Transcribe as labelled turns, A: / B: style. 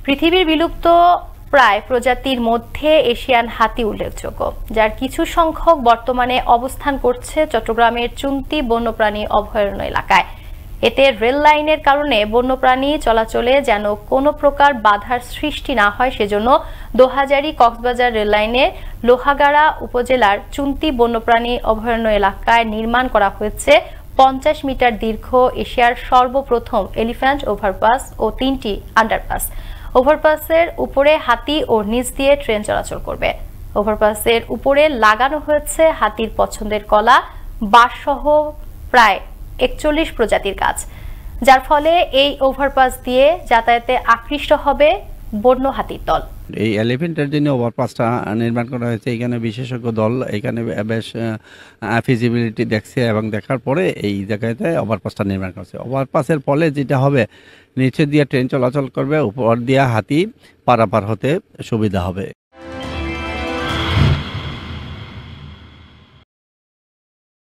A: পৃথিবীর বিলুপ্ত প্রায় প্রজাতির মধ্যে এশিয়ান হাতি উল্লেখযোগ্য, যার কিছু সংখ্যক বর্তমানে অবস্থান করছে চট্টগ্রামের চুন্তি বন্যপ্রাণী অভয়ারণ্য এলাকায়। এতে রেল লাইনের কারণে বন্যপ্রাণী চলাচলে যেন কোনো প্রকার বাধার সৃষ্টি না হয়, সেজন্য দোহাজারী কক্সবাজার রেল লাইনে লোহাগাড়া উপজেলার চুন্তি বন্যপ্রাণী অভয়ারণ্য এলাকায় নির্মাণ করা হয়েছে 50 মিটার দীর্ঘ এশিয়ার সর্বপ্রথম এলিফ্যান্ট ওভারপাস ও 3টি আন্ডারপাস। ওভারপাসের উপরে হাতি ও নিচ দিয়ে ট্রেন চলাচল করবে। ওভারপাসের উপরে লাগানো হয়েছে হাতির পছন্দের কলা, বাঁশসহ প্রায় 41 প্রজাতির গাছ, যার ফলে এই ওভারপাস দিয়ে যাতায়াতে আকৃষ্ট হবে বন্য হাতির দল।
B: এই এলিফ্যান্টের জন্য ওভারপাসটা নির্মাণ করা হয়েছে। এখানে বিশেষজ্ঞ দল এখানে বেশ ফিজিবিলিটি দেখছে এবং দেখার পরে এই জায়গাতে ওভারপাসটা নির্মাণ করছে। ওভারপাসের ফলে যেটা হবে, নিচে দিয়ে ট্রেন চলাচল করবে, উপর দিয়ে হাতি পারাপার হতে সুবিধা হবে।